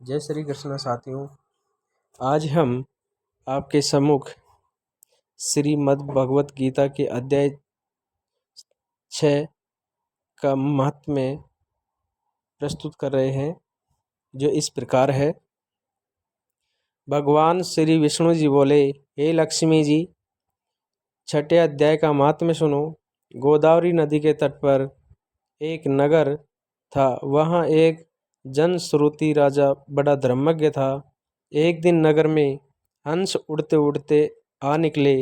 जय श्री कृष्ण साथियों। आज हम आपके सम्मुख श्रीमद् भगवत गीता के अध्याय 6 का महात्म्य प्रस्तुत कर रहे हैं, जो इस प्रकार है। भगवान श्री विष्णु जी बोले, हे लक्ष्मी जी, 6ठे अध्याय का महात्म्य सुनो। गोदावरी नदी के तट पर एक नगर था। वहाँ एक जनश्रुति राजा बड़ा धर्मज्ञ था। एक दिन नगर में हंस उड़ते उड़ते आ निकले।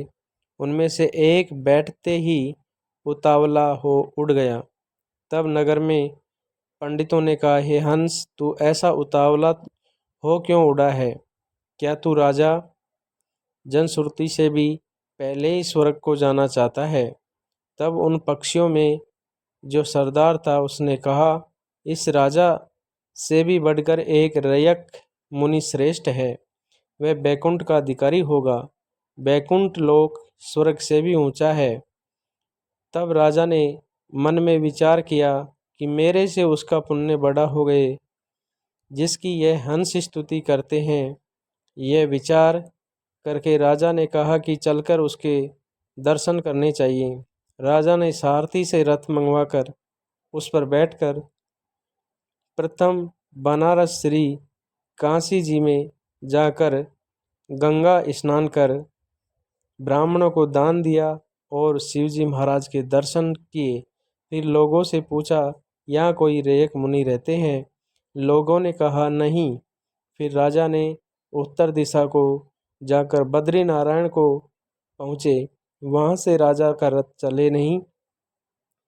उनमें से एक बैठते ही उतावला हो उड़ गया। तब नगर में पंडितों ने कहा, हे हंस, तू ऐसा उतावला हो क्यों उड़ा है? क्या तू राजा जनश्रुति से भी पहले ही स्वर्ग को जाना चाहता है? तब उन पक्षियों में जो सरदार था उसने कहा, इस राजा से भी बढ़कर एक रयक मुनि श्रेष्ठ है। वह बैकुंठ का अधिकारी होगा। बैकुंठ लोक स्वर्ग से भी ऊंचा है। तब राजा ने मन में विचार किया कि मेरे से उसका पुण्य बड़ा हो गए जिसकी यह हंस स्तुति करते हैं। यह विचार करके राजा ने कहा कि चलकर उसके दर्शन करने चाहिए। राजा ने सारथी से रथ मंगवाकर उस पर बैठकर प्रथम बनारस श्री काशी जी में जाकर गंगा स्नान कर ब्राह्मणों को दान दिया और शिवजी महाराज के दर्शन किए। फिर लोगों से पूछा, यहाँ कोई रयक मुनि रहते हैं? लोगों ने कहा, नहीं। फिर राजा ने उत्तर दिशा को जाकर बद्री नारायण को पहुँचे। वहाँ से राजा का रथ चले नहीं।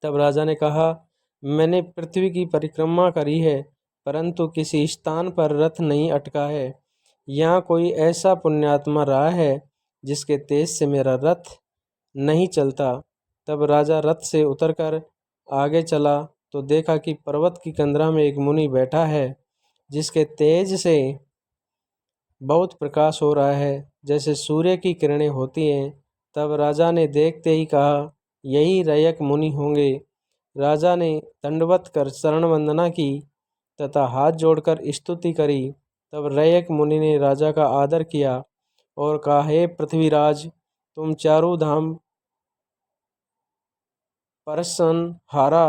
तब राजा ने कहा, मैंने पृथ्वी की परिक्रमा करी है, परंतु किसी स्थान पर रथ नहीं अटका है। यहाँ कोई ऐसा पुण्यात्मा रहा है जिसके तेज से मेरा रथ नहीं चलता। तब राजा रथ से उतरकर आगे चला तो देखा कि पर्वत की कंदरा में एक मुनि बैठा है, जिसके तेज से बहुत प्रकाश हो रहा है, जैसे सूर्य की किरणें होती हैं। तब राजा ने देखते ही कहा, यही रयक मुनि होंगे। राजा ने दंडवत कर शरण वंदना की तथा हाथ जोड़कर स्तुति करी। तब रयक मुनि ने राजा का आदर किया और कहा, हे पृथ्वीराज, तुम चारों धाम परसन हारा,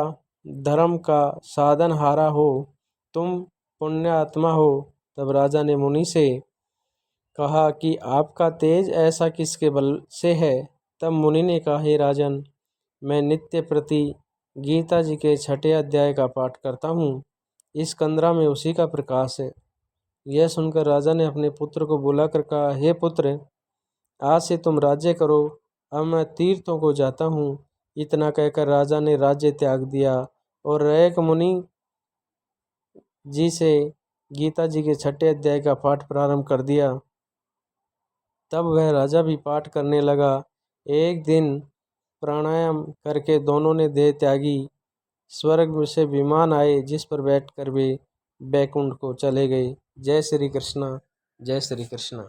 धर्म का साधन हारा हो, तुम पुण्य आत्मा हो। तब राजा ने मुनि से कहा कि आपका तेज ऐसा किसके बल से है? तब मुनि ने कहा, हे राजन, मैं नित्य प्रति गीता जी के 6ठे अध्याय का पाठ करता हूँ। इस कंदरा में उसी का प्रकाश है। यह सुनकर राजा ने अपने पुत्र को बुलाकर कहा, हे पुत्र, आज से तुम राज्य करो, अब मैं तीर्थों को जाता हूँ। इतना कहकर राजा ने राज्य त्याग दिया और रयक मुनि जी से गीता जी के 6ठे अध्याय का पाठ प्रारंभ कर दिया। तब वह राजा भी पाठ करने लगा। एक दिन प्राणायाम करके दोनों ने देह त्यागी। स्वर्ग से विमान आए, जिस पर बैठकर वे बैकुंठ को चले गए। जय श्री कृष्ण, जय श्री कृष्ण।